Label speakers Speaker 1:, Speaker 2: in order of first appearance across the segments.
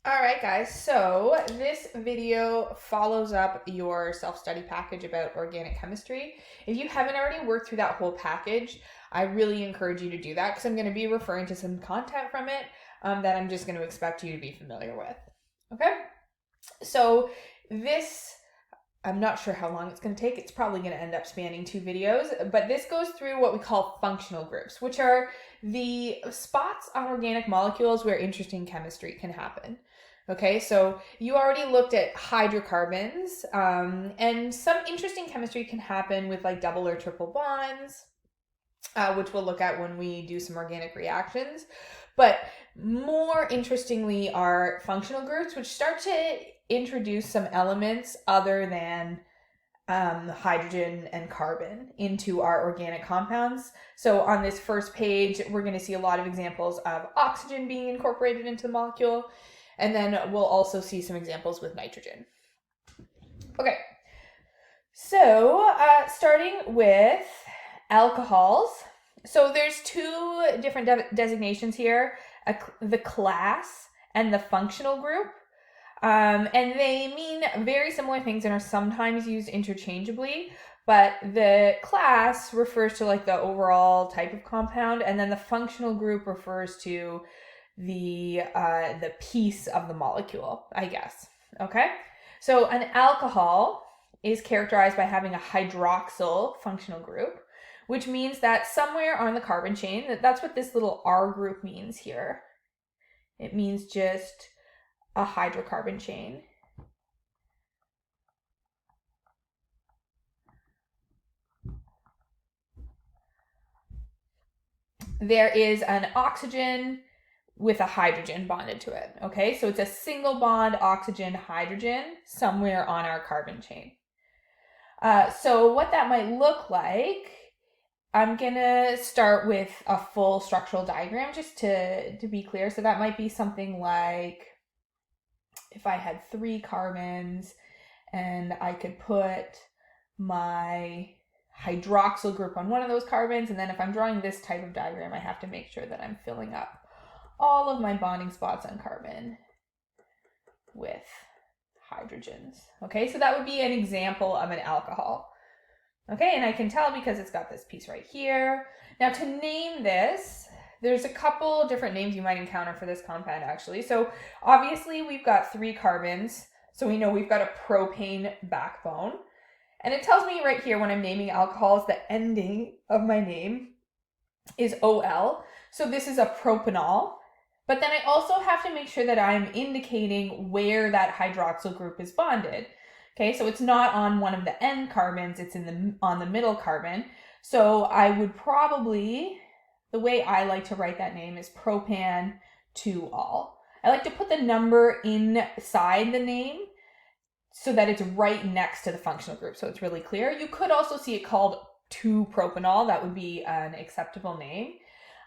Speaker 1: All right, guys, so this video follows up your self-study package about organic chemistry. If you haven't already worked through that whole package, I really encourage you to do that because I'm going to be referring to some content from it that I'm just going to expect you to be familiar with. Okay? So this, I'm not sure how long it's going to take. It's probably going to end up spanning 2 videos, but this goes through what we call functional groups, which are the spots on organic molecules where interesting chemistry can happen. Okay, so you already looked at hydrocarbons, and some interesting chemistry can happen with like double or triple bonds, which we'll look at when we do some organic reactions. But more interestingly are functional groups, which start to introduce some elements other than hydrogen and carbon into our organic compounds. So on this first page, we're going to see a lot of examples of oxygen being incorporated into the molecule. And then we'll also see some examples with nitrogen. Okay, so starting with alcohols. So there's 2 different designations here, the class and the functional group. And they mean very similar things and are sometimes used interchangeably, but the class refers to like the overall type of compound, and then the functional group refers to the piece of the molecule, I guess. Okay, so an alcohol is characterized by having a hydroxyl functional group, which means that somewhere on the carbon chain, that's what this little R group means here. It means just a hydrocarbon chain. There is an oxygen with a hydrogen bonded to it. Okay, so it's a single bond oxygen hydrogen somewhere on our carbon chain. So what that might look like, I'm gonna start with a full structural diagram just to be clear. So that might be something like if I had 3 carbons and I could put my hydroxyl group on one of those carbons, and then if I'm drawing this type of diagram, I have to make sure that I'm filling up all of my bonding spots on carbon with hydrogens. Okay, so that would be an example of an alcohol. Okay, and I can tell because it's got this piece right here. Now to name this, there's a couple different names you might encounter for this compound actually. So obviously we've got 3 carbons, so we know we've got a propane backbone. And it tells me right here when I'm naming alcohols, the ending of my name is OL. So this is a propanol. But then I also have to make sure that I'm indicating where that hydroxyl group is bonded. Okay, so it's not on one of the end carbons, it's on the middle carbon. So I would probably, the way I like to write that name is propan 2-ol. I like to put the number inside the name so that it's right next to the functional group, so it's really clear. You could also see it called 2-propanol. That would be an acceptable name.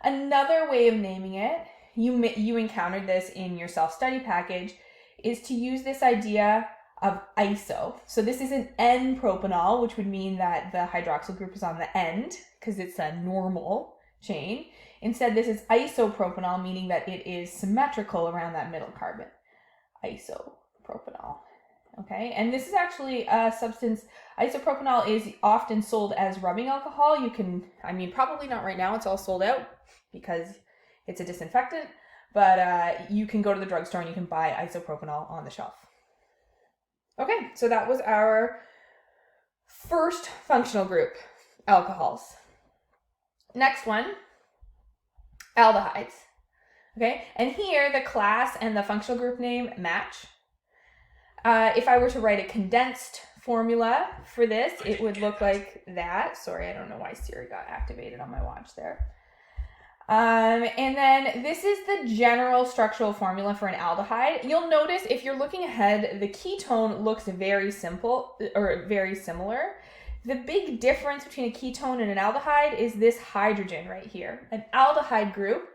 Speaker 1: Another way of naming it, you encountered this in your self-study package, is to use this idea of iso. So this is an N-propanol, which would mean that the hydroxyl group is on the end because it's a normal chain. Instead, this is isopropanol, meaning that it is symmetrical around that middle carbon. Isopropanol. Okay, and this is actually a substance, isopropanol is often sold as rubbing alcohol. You can, probably not right now, it's all sold out because it's a disinfectant, but you can go to the drugstore and you can buy isopropanol on the shelf. Okay, so that was our first functional group, alcohols. Next one, aldehydes. Okay, and here the class and the functional group name match. If I were to write a condensed formula for this, it would look like that. Sorry, I don't know why Siri got activated on my watch there. And then this is the general structural formula for an aldehyde. You'll notice if you're looking ahead, the ketone looks very simple or very similar. The big difference between a ketone and an aldehyde is this hydrogen right here. An aldehyde group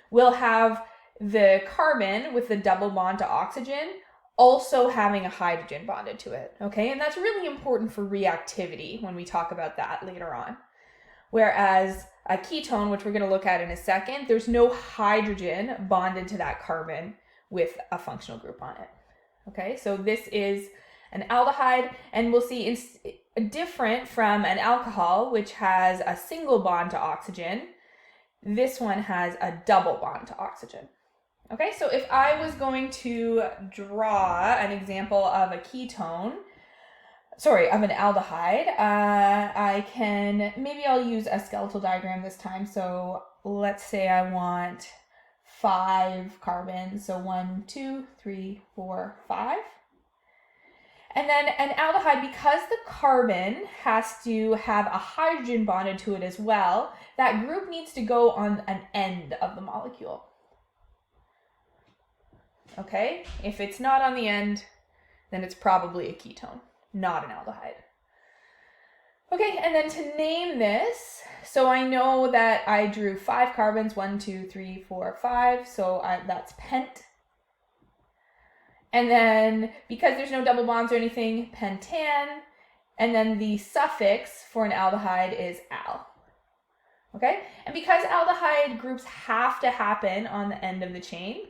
Speaker 1: will have the carbon with the double bond to oxygen also having a hydrogen bonded to it, okay? And that's really important for reactivity when we talk about that later on. Whereas a ketone, which we're going to look at in a second, there's no hydrogen bonded to that carbon with a functional group on it. Okay, so this is an aldehyde, and we'll see it's different from an alcohol, which has a single bond to oxygen. This one has a double bond to oxygen. Okay, so if I was going to draw an example of a ketone, of an aldehyde, I'll use a skeletal diagram this time. So let's say I want 5 carbons. So 1, 2, 3, 4, 5. And then an aldehyde, because the carbon has to have a hydrogen bonded to it as well, that group needs to go on an end of the molecule. Okay, if it's not on the end, then it's probably a ketone, not an aldehyde. Okay, and then to name this, so I know that I drew 5 carbons, 1, 2, 3, 4, 5, so that's pent. And then, because there's no double bonds or anything, pentan, and then the suffix for an aldehyde is al. Okay, and because aldehyde groups have to happen on the end of the chain,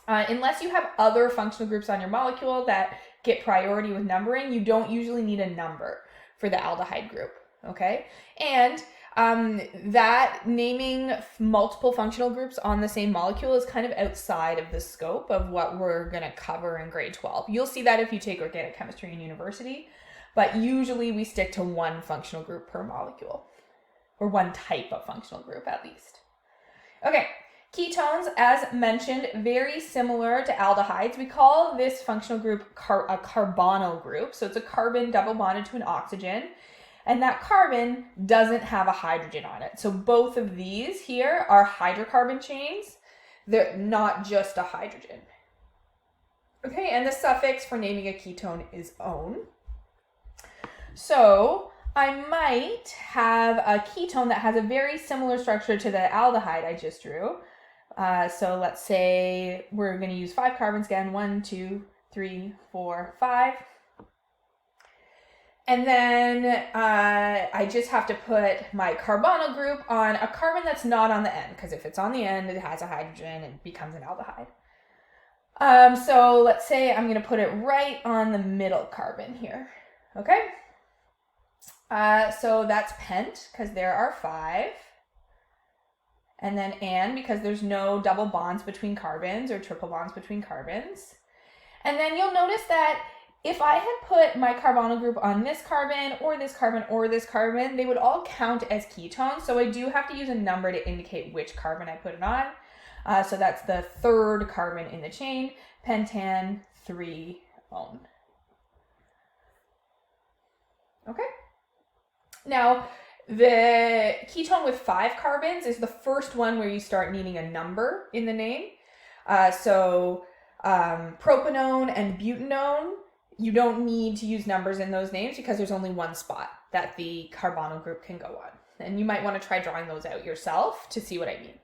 Speaker 1: unless you have other functional groups on your molecule that get priority with numbering, you don't usually need a number for the aldehyde group, okay? And that naming multiple functional groups on the same molecule is kind of outside of the scope of what we're going to cover in grade 12. You'll see that if you take organic chemistry in university, but usually we stick to one functional group per molecule, or one type of functional group at least. Okay. Ketones, as mentioned, very similar to aldehydes. We call this functional group a carbonyl group. So it's a carbon double bonded to an oxygen. And that carbon doesn't have a hydrogen on it. So both of these here are hydrocarbon chains. They're not just a hydrogen. Okay, and the suffix for naming a ketone is -one. So I might have a ketone that has a very similar structure to the aldehyde I just drew. So let's say we're going to use 5 carbons again, 1, 2, 3, 4, 5. And then I just have to put my carbonyl group on a carbon that's not on the end, because if it's on the end, it has a hydrogen and becomes an aldehyde. So let's say I'm going to put it right on the middle carbon here. Okay? So that's pent, because there are 5. And then an, because there's no double bonds between carbons or triple bonds between carbons. And then you'll notice that if I had put my carbonyl group on this carbon or this carbon or this carbon, they would all count as ketones. So I do have to use a number to indicate which carbon I put it on. So that's the 3rd carbon in the chain, pentan 3-one. Okay. Now, the ketone with 5 carbons is the first one where you start needing a number in the name. Propanone and butanone, you don't need to use numbers in those names because there's only one spot that the carbonyl group can go on. And you might want to try drawing those out yourself to see what I mean.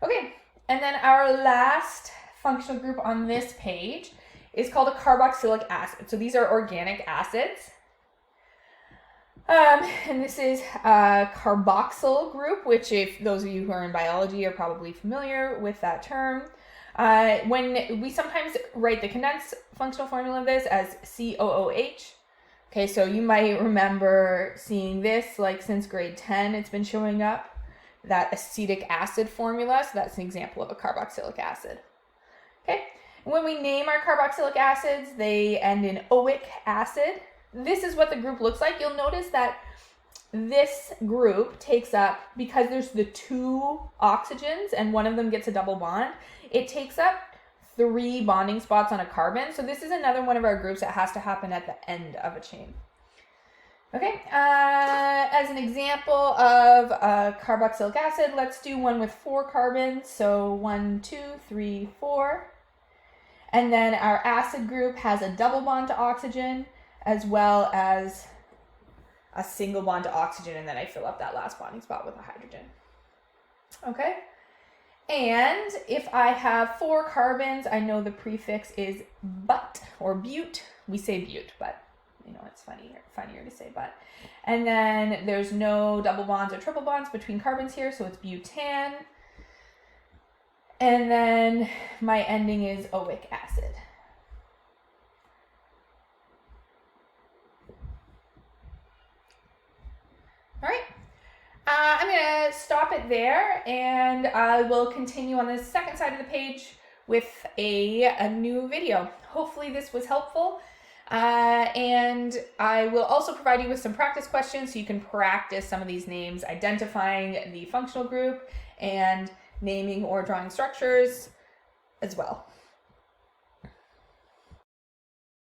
Speaker 1: Okay, and then our last functional group on this page is called a carboxylic acid. So these are organic acids. And this is a carboxyl group, which if those of you who are in biology are probably familiar with that term. When we sometimes write the condensed functional formula of this as COOH. Okay, so you might remember seeing this, like since grade 10, it's been showing up, that acetic acid formula. So that's an example of a carboxylic acid. Okay, when we name our carboxylic acids, they end in oic acid. This is what the group looks like. You'll notice that this group takes up, because there's the 2 oxygens and one of them gets a double bond, it takes up 3 bonding spots on a carbon. So this is another one of our groups that has to happen at the end of a chain. Okay, as an example of a carboxylic acid, let's do one with 4 carbons. So 1, 2, 3, 4. And then our acid group has a double bond to oxygen, as well as a single bond to oxygen, and then I fill up that last bonding spot with a hydrogen. Okay? And if I have 4 carbons, I know the prefix is but or bute. We say bute, but you know, it's funnier to say but. And then there's no double bonds or triple bonds between carbons here, so it's butan. And then my ending is oic acid. All right. I'm going to stop it there, and I will continue on the second side of the page with a new video. Hopefully this was helpful. And I will also provide you with some practice questions so you can practice some of these names, identifying the functional group and naming or drawing structures as well.